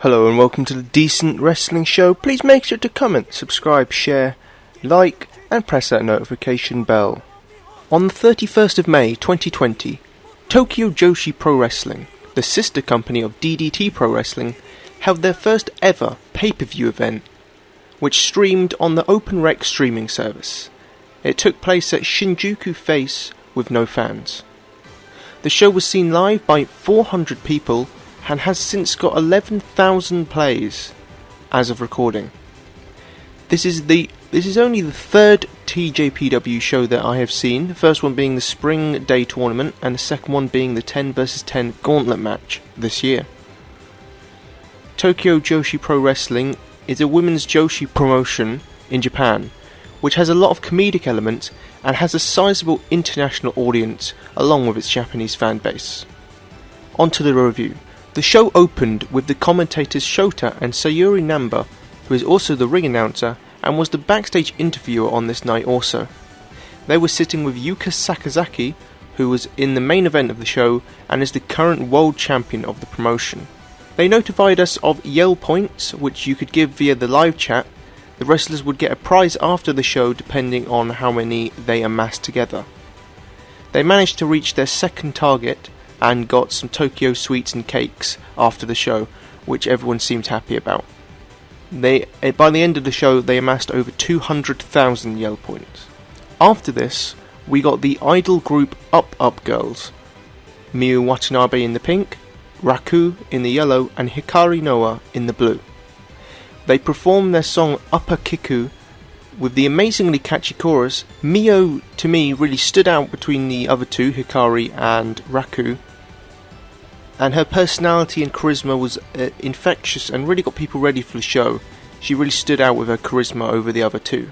Hello and welcome to the Decent Wrestling Show. Please make sure to comment, subscribe, share, like and press that notification bell. On the 31st of May 2020, Tokyo Joshi Pro Wrestling, the sister company of DDT Pro Wrestling, held their first ever pay-per-view event, which streamed on the OpenRec streaming service. It took place at Shinjuku Face with no fans. The show was seen live by 400 people and has since got 11,000 plays as of recording. This is only the third TJPW show that I have seen, the first one being the Spring Day Tournament and the second one being the 10 vs 10 Gauntlet match this year. Tokyo Joshi Pro Wrestling is a women's Joshi promotion in Japan, which has a lot of comedic elements and has a sizable international audience along with its Japanese fan base. On to the review. The show opened with the commentators Shota and Sayuri Namba, who is also the ring announcer and was the backstage interviewer on this night also. They were sitting with Yuka Sakazaki, who was in the main event of the show and is the current world champion of the promotion. They notified us of Yell points, which you could give via the live chat. The wrestlers would get a prize after the show depending on how many they amassed together. They managed to reach their second target and got some Tokyo sweets and cakes after the show, which everyone seemed happy about. By the end of the show, they amassed over 200,000 Yell points. After this, we got the idol group Up Girls, Miyu Watanabe in the pink, Raku in the yellow, and Hikari Noa in the blue. They performed their song Upper Kiku with the amazingly catchy chorus. Miyu, to me, really stood out between the other two, Hikari and Raku, and her personality and charisma was infectious and really got people ready for the show. She really stood out with her charisma over the other two.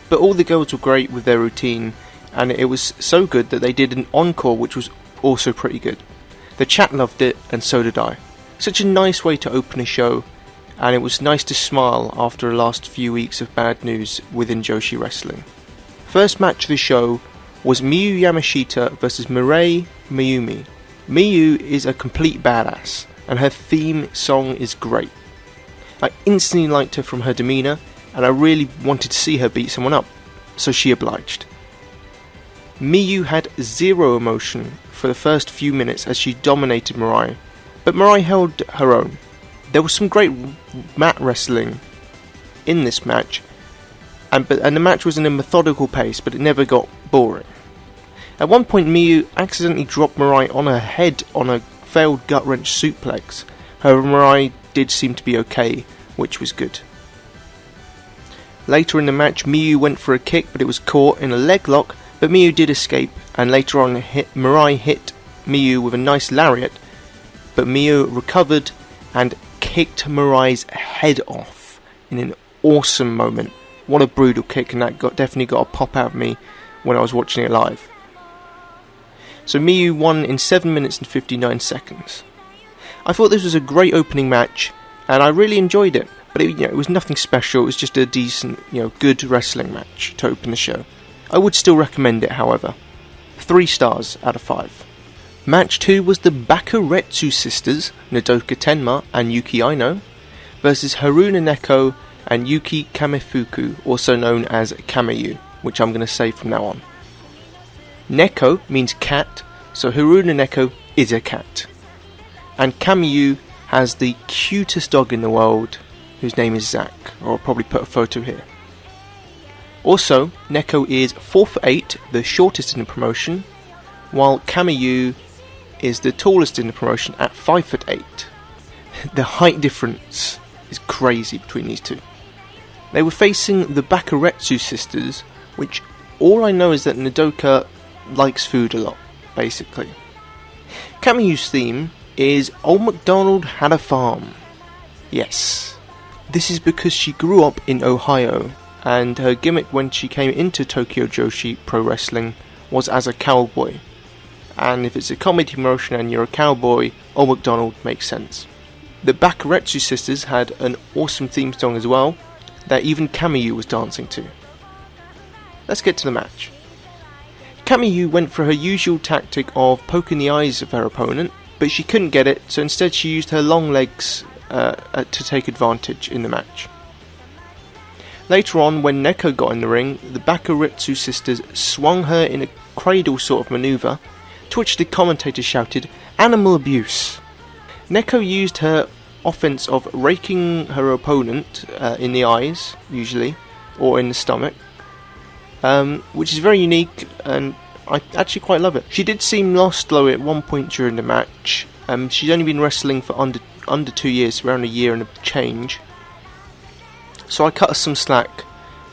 But all the girls were great with their routine, and it was so good that they did an encore which was also pretty good. The chat loved it, and so did I. Such a nice way to open a show, and it was nice to smile after the last few weeks of bad news within Joshi Wrestling. First match of the show was Miyu Yamashita vs Mirai Mayumi. Miyu is a complete badass, and her theme song is great. I instantly liked her from her demeanour, and I really wanted to see her beat someone up, so she obliged. Miyu had zero emotion for the first few minutes as she dominated Mirai, but Mirai held her own. There was some great mat wrestling in this match, and the match was in a methodical pace, but it never got boring. At one point, Miyu accidentally dropped Mirai on her head on a failed gut-wrench suplex. However, Mirai did seem to be okay, which was good. Later in the match, Miyu went for a kick, but it was caught in a leg lock, but Miyu did escape, and later on Mirai hit Miyu with a nice lariat, but Miyu recovered and kicked Mirai's head off in an awesome moment. What a brutal kick, and that definitely got a pop out of me when I was watching it live. So Miyu won in 7 minutes and 59 seconds. I thought this was a great opening match, and I really enjoyed it, but it was nothing special. It was just a decent, good wrestling match to open the show. I would still recommend it, however. 3 stars out of 5. Match 2 was the Bakuretsu sisters, Nodoka Tenma and Yuki Aino, versus Haruna Neko and Yuki Kamefuku, also known as Kamayu, which I'm going to say from now on. Neko means cat, so Haruna Neko is a cat. And Kamayu has the cutest dog in the world, whose name is Zack, or I'll probably put a photo here. Also, Neko is 4'8", the shortest in the promotion, while Kamayu is the tallest in the promotion at 5'8". The height difference is crazy between these two. They were facing the Bakuretsu sisters, which all I know is that Nodoka likes food a lot, basically. Kamayu's theme is Old MacDonald Had a Farm. Yes, this is because she grew up in Ohio, and her gimmick when she came into Tokyo Joshi Pro Wrestling was as a cowboy. And if it's a comedy promotion and you're a cowboy, Old MacDonald makes sense. The Bakuretsu sisters had an awesome theme song as well, that even Kamayu was dancing to. Let's get to the match. Kamayu went for her usual tactic of poking the eyes of her opponent, but she couldn't get it, so instead she used her long legs to take advantage in the match. Later on, when Neko got in the ring, the Bakuretsu sisters swung her in a cradle sort of manoeuvre, to which the commentator shouted, "Animal abuse!" Neko used her offense of raking her opponent in the eyes, usually, or in the stomach, which is very unique, and I actually quite love it. She did seem lost though at one point during the match. She's only been wrestling for under 2 years, around a year and a change, so I cut her some slack,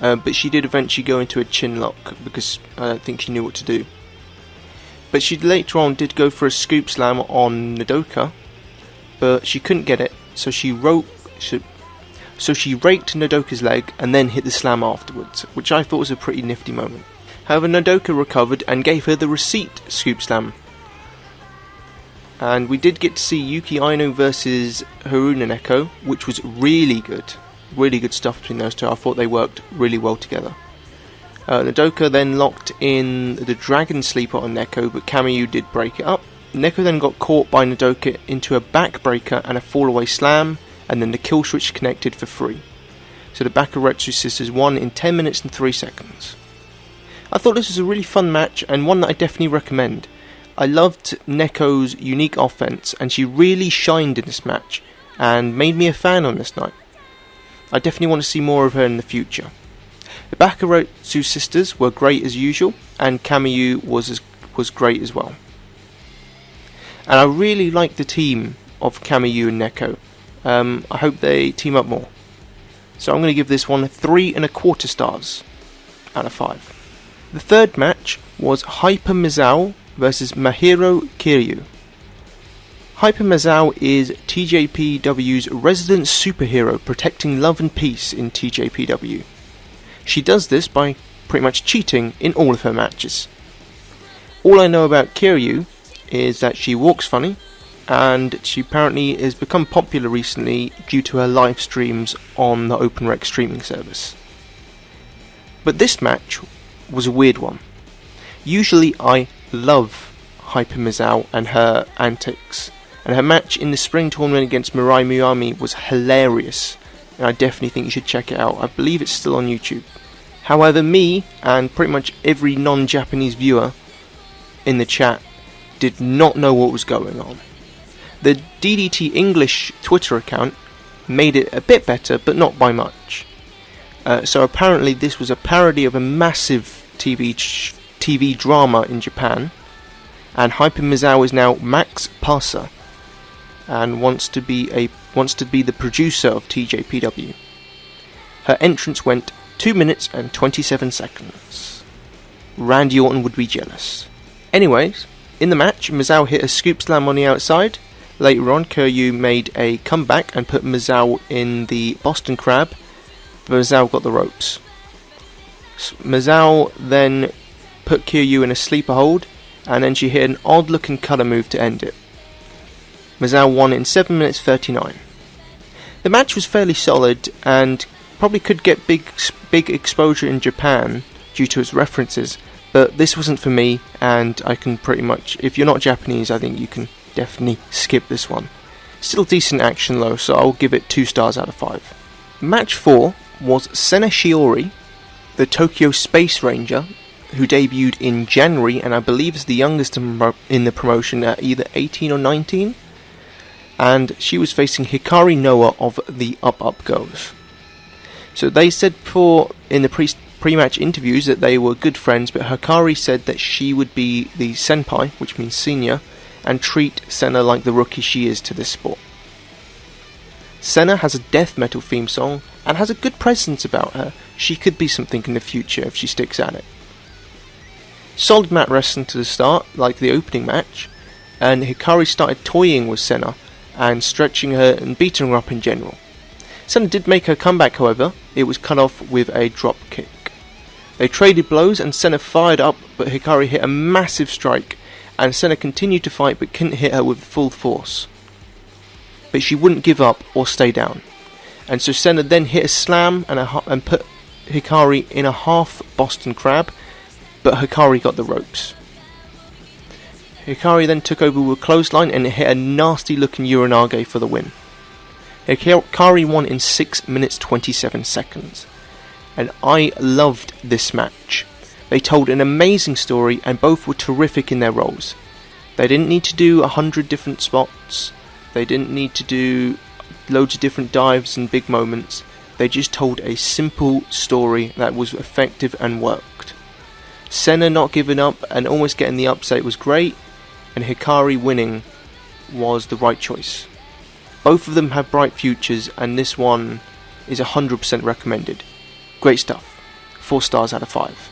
but she did eventually go into a chin lock because I don't think she knew what to do. But she later on did go for a scoop slam on Nodoka, but she couldn't get it, so she raked Nodoka's leg and then hit the slam afterwards, which I thought was a pretty nifty moment. However, Nodoka recovered and gave her the receipt scoop slam. And we did get to see Yuki Aino versus Haruna Neko, which was really good. Really good stuff between those two. I thought they worked really well together. Nodoka then locked in the Dragon Sleeper on Neko, but Kamiyu did break it up. Neko then got caught by Nodoka into a backbreaker and a fallaway slam, and then the kill switch connected for free. So the Bakuretsu sisters won in 10 minutes and 3 seconds. I thought this was a really fun match, and one that I definitely recommend. I loved Neko's unique offense, and she really shined in this match, and made me a fan on this night. I definitely want to see more of her in the future. The Bakuretsu sisters were great as usual, and Kamiyu was great as well. And I really like the team of Kamiyu and Neko. I hope they team up more. So I'm going to give this one 3.25 stars out of 5. The third match was Hyper Misawa versus Mahiro Kiryu. Hyper Misawa is TJPW's resident superhero protecting love and peace in TJPW. She does this by pretty much cheating in all of her matches. All I know about Kiryu is that she walks funny, and she apparently has become popular recently due to her live streams on the OpenRec streaming service. But this match was a weird one. Usually I love Hyper Misawa and her antics, and her match in the spring tournament against Mirai Miyami was hilarious, and I definitely think you should check it out. I believe it's still on YouTube. However, me and pretty much every non-Japanese viewer in the chat did not know what was going on. The DDT English Twitter account made it a bit better, but not by much. So apparently this was a parody of a massive TV drama in Japan, and Hyper Misawa is now Max Parser, and wants to be the producer of TJPW. Her entrance went 2 minutes and 27 seconds. Randy Orton would be jealous. Anyways, in the match, Misawa hit a scoop slam on the outside. Later on, Kiryu made a comeback and put Misawa in the Boston Crab, but Misawa got the ropes. Misawa then put Kiryu in a sleeper hold, and then she hit an odd looking cutter move to end it. Misawa won in 7 minutes 39. The match was fairly solid and probably could get big exposure in Japan due to its references, but this wasn't for me, and I can pretty much, if you're not Japanese, I think you can definitely skip this one. Still decent action though, so I'll give it 2 stars out of 5. Match 4 was Sena Shiori, the Tokyo Space Ranger, who debuted in January, and I believe is the youngest in the promotion at either 18 or 19, and she was facing Hikari Noa of the Up Girls. So they said in the pre-match interviews that they were good friends, but Hikari said that she would be the senpai, which means senior, and treat Sena like the rookie she is to this sport. Sena has a death metal theme song and has a good presence about her. She could be something in the future if she sticks at it. Solid mat wrestling to the start, like the opening match, and Hikari started toying with Sena and stretching her and beating her up in general. Sena did make her comeback, however. It was cut off with a drop kick. They traded blows and Sena fired up, but Hikari hit a massive strike, and Sena continued to fight but couldn't hit her with full force. But she wouldn't give up or stay down, and so Sena then hit a slam and put Hikari in a half Boston Crab, but Hikari got the ropes. Hikari then took over with a clothesline and hit a nasty looking Uranage for the win. Hikari won in 6 minutes 27 seconds. And I loved this match. They told an amazing story and both were terrific in their roles. They didn't need to do 100 different spots. They didn't need to do loads of different dives and big moments. They just told a simple story that was effective and worked. Senna not giving up and almost getting the upset was great, and Hikari winning was the right choice. Both of them have bright futures, and this one is 100% recommended. Great stuff. 4 stars out of 5.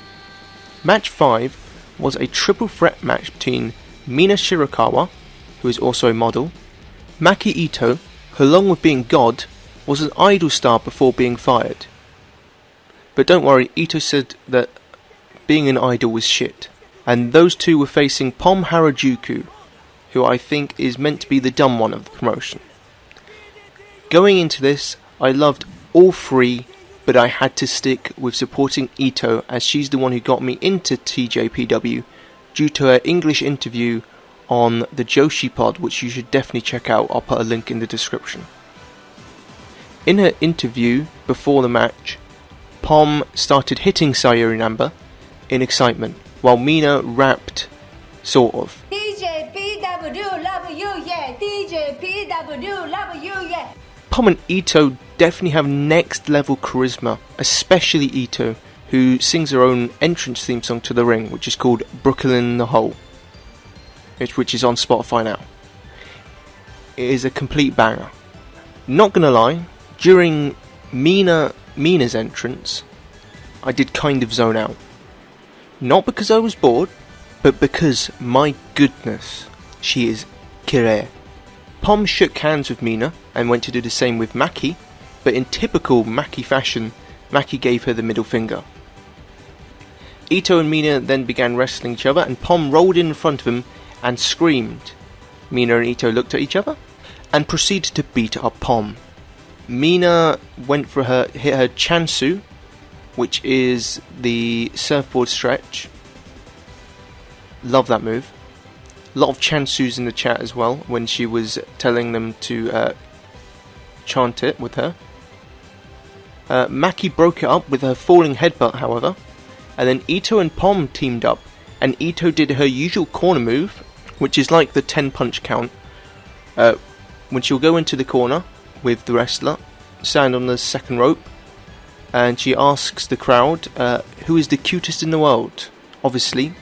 Match 5 was a triple threat match between Mina Shirakawa, who is also a model, Maki Ito, who along with being God, was an idol star before being fired. But don't worry, Ito said that being an idol was shit. And those two were facing Pom Harajuku, who I think is meant to be the dumb one of the promotion. Going into this, I loved all three, but I had to stick with supporting Ito as she's the one who got me into TJPW due to her English interview on the Joshi Pod, which you should definitely check out. I'll put a link in the description. In her interview before the match, Pom started hitting Sayuri Namba in excitement, while Mina rapped, sort of. TJPW love you, yeah. TJPW love you, yeah. Pom and Ito definitely have next level charisma, especially Ito, who sings her own entrance theme song to the ring, which is called Brooklyn in the Hole, which is on Spotify now. It is a complete banger. Not gonna lie, during Mina's entrance, I did kind of zone out. Not because I was bored, but because, my goodness, she is kirei. Pom shook hands with Mina and went to do the same with Maki, but in typical Maki fashion, Maki gave her the middle finger. Ito and Mina then began wrestling each other, and Pom rolled in front of him and screamed. Mina and Ito looked at each other and proceeded to beat up Pom. Mina hit her chansu, which is the surfboard stretch. Love that move. A lot of chansus in the chat as well when she was telling them to chant it with her. Maki broke it up with her falling headbutt, however, and then Ito and Pom teamed up, and Ito did her usual corner move, which is like the 10 punch count, when she'll go into the corner with the wrestler, stand on the second rope, and she asks the crowd, who is the cutest in the world? Obviously,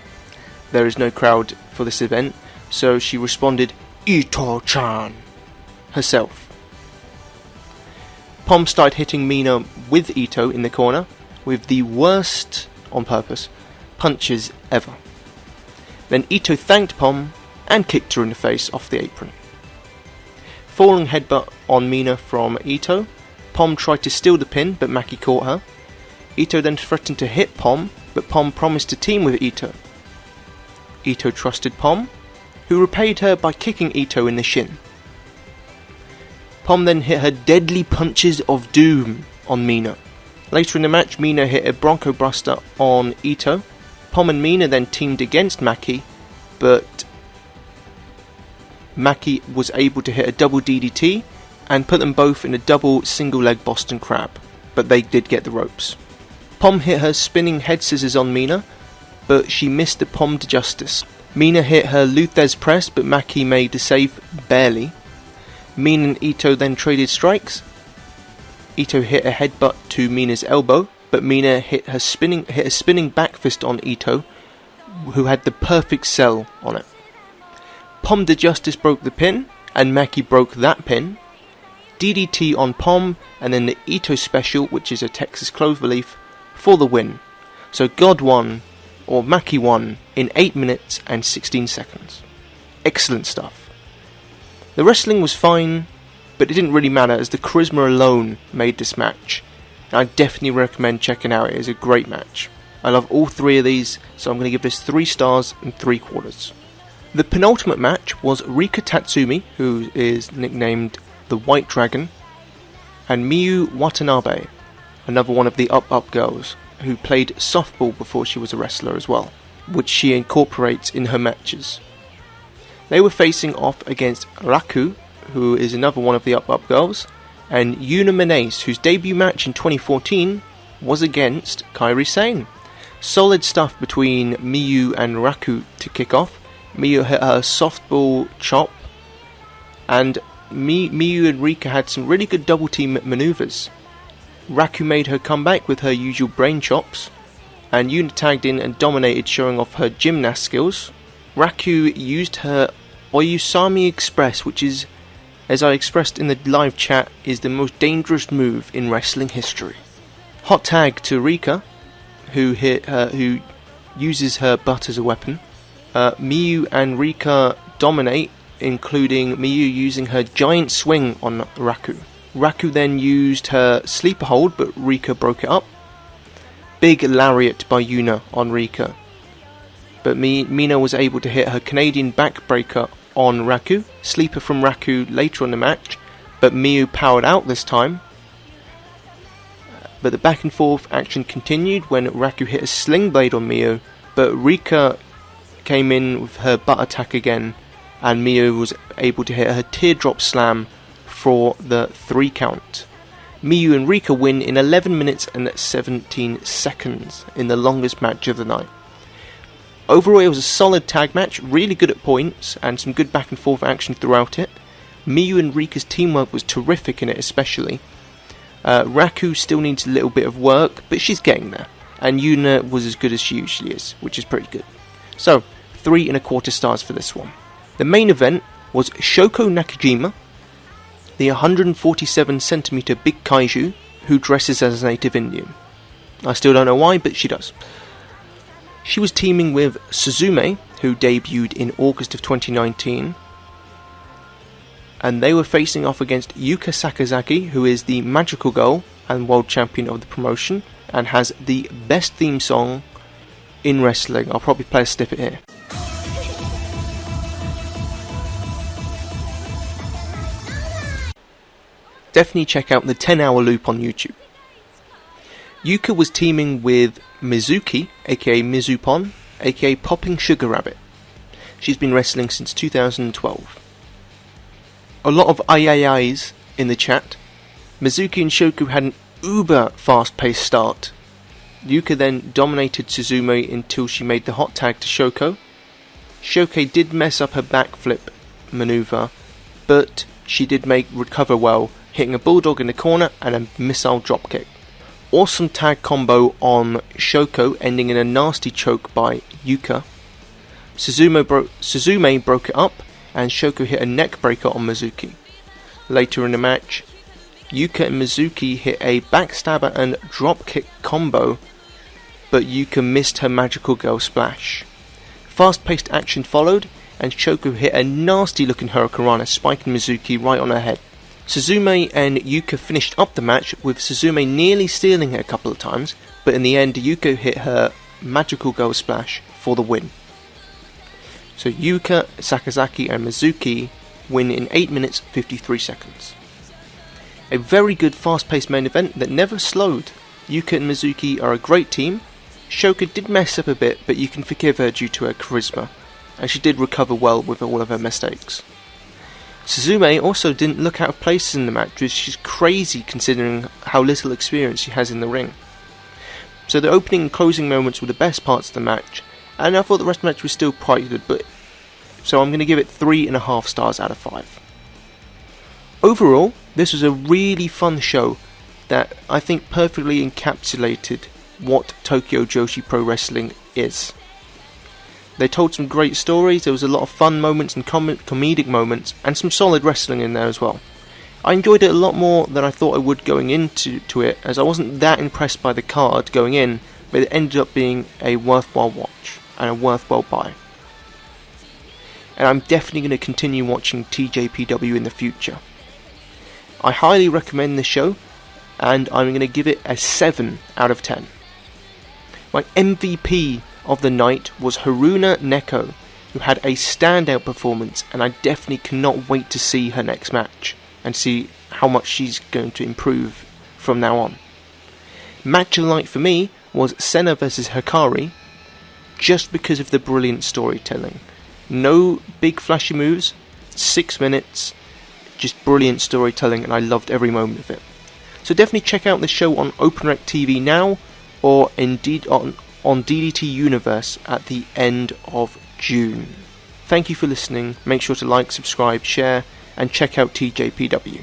there is no crowd for this event, so she responded, Ito-chan, herself. Pom started hitting Mina with Ito in the corner, with the worst, on purpose, punches ever. Then Ito thanked Pom, and kicked her in the face off the apron. Falling headbutt on Mina from Ito, Pom tried to steal the pin, but Maki caught her. Ito then threatened to hit Pom, but Pom promised to team with Ito. Ito trusted Pom, who repaid her by kicking Ito in the shin. Pom then hit her deadly punches of doom on Mina. Later in the match, Mina hit a Bronco Buster on Ito. Pom and Mina then teamed against Maki, but Maki was able to hit a double DDT and put them both in a double single leg Boston Crab, but they did get the ropes. Pom hit her spinning head scissors on Mina, but she missed the Pom to justice. Mina hit her Luthez press, but Maki made the save barely. Mina and Ito then traded strikes. Ito hit a headbutt to Mina's elbow, but Mina hit a spinning back fist on Ito, who had the perfect sell on it. Pom de Justice broke the pin, and Maki broke that pin. DDT on Pom, and then the Ito special, which is a Texas cloverleaf, for the win. So God won, or Maki won, in 8 minutes and 16 seconds. Excellent stuff. The wrestling was fine, but it didn't really matter as the charisma alone made this match. And I definitely recommend checking out. It is a great match. I love all three of these, so I'm going to give this 3 stars and 3/4. The penultimate match was Rika Tatsumi, who is nicknamed the White Dragon, and Miyu Watanabe, another one of the Up girls, who played softball before she was a wrestler as well, which she incorporates in her matches. They were facing off against Raku, who is another one of the Up girls, and Yuna Menace, whose debut match in 2014 was against Kairi Sane. Solid stuff between Miyu and Raku to kick off. Miyu hit her softball chop, and Miyu and Rika had some really good double team maneuvers. Raku made her comeback with her usual brain chops, and Yuna tagged in and dominated, showing off her gymnast skills. Raku used her Oyusami Express, which is, as I expressed in the live chat, is the most dangerous move in wrestling history. Hot tag to Rika, who uses her butt as a weapon. Miyu and Rika dominate, including Miyu using her giant swing on Raku. Raku then used her sleeper hold, but Rika broke it up. Big lariat by Yuna on Rika, but Mina was able to hit her Canadian backbreaker on Raku. Sleeper from Raku later on the match, but Miyu powered out this time. But the back and forth action continued when Raku hit a sling blade on Miyu, but Rika came in with her butt attack again, and Miyu was able to hit her teardrop slam for the 3 count. Miyu and Rika win in 11 minutes and 17 seconds in the longest match of the night. Overall, it was a solid tag match, really good at points, and some good back and forth action throughout it. Miyu and Rika's teamwork was terrific in it especially. Raku still needs a little bit of work, but she's getting there. And Yuna was as good as she usually is, which is pretty good. So, 3.25 stars for this one. The main event was Shoko Nakajima, the 147cm big kaiju who dresses as a native Indian. I still don't know why, but she does. She was teaming with Suzume, who debuted in August of 2019. And they were facing off against Yuka Sakazaki, who is the magical girl and world champion of the promotion, and has the best theme song in wrestling. I'll probably play a snippet here. Definitely check out the 10-hour loop on YouTube. Yuka was teaming with Mizuki, aka Mizupon, aka Popping Sugar Rabbit. She's been wrestling since 2012. A lot of ayayay's in the chat. Mizuki and Shoko had an uber fast-paced start. Yuka then dominated Suzume until she made the hot tag to Shoko. Shoko did mess up her backflip maneuver, but she did recover well, hitting a bulldog in the corner and a missile dropkick. Awesome tag combo on Shoko, ending in a nasty choke by Yuka. Suzume broke it up, and Shoko hit a neck breaker on Mizuki. Later in the match, Yuka and Mizuki hit a backstabber and dropkick combo, but Yuka missed her magical girl splash. Fast-paced action followed, and Shoko hit a nasty looking hurricanrana, spiking Mizuki right on her head. Suzume and Yuka finished up the match, with Suzume nearly stealing it a couple of times, but in the end Yuka hit her magical girl splash for the win. So Yuka, Sakazaki and Mizuki win in 8 minutes 53 seconds. A very good fast-paced main event that never slowed. Yuka and Mizuki are a great team. Shoko did mess up a bit, but you can forgive her due to her charisma, and she did recover well with all of her mistakes. Suzume also didn't look out of place in the match, which is crazy considering how little experience she has in the ring. So the opening and closing moments were the best parts of the match, and I thought the rest of the match was still quite good, so I'm going to give it 3.5 stars out of 5. Overall, this was a really fun show that I think perfectly encapsulated what Tokyo Joshi Pro Wrestling is. They told some great stories, there was a lot of fun moments and comedic moments, and some solid wrestling in there as well. I enjoyed it a lot more than I thought I would going into it, as I wasn't that impressed by the card going in, but it ended up being a worthwhile watch and a worthwhile buy. And I'm definitely going to continue watching TJPW in the future. I highly recommend this show, and I'm going to give it a 7 out of 10. My MVP of the night was Haruna Neko, who had a standout performance, and I definitely cannot wait to see her next match and see how much she's going to improve from now on. Match of the night for me was Senna vs Hikari, just because of the brilliant storytelling. No big flashy moves, 6 minutes, just brilliant storytelling, and I loved every moment of it. So definitely check out this show on OpenRec TV now, or indeed on DDT Universe at the end of June. Thank you for listening. Make sure to like, subscribe, share, and check out TJPW.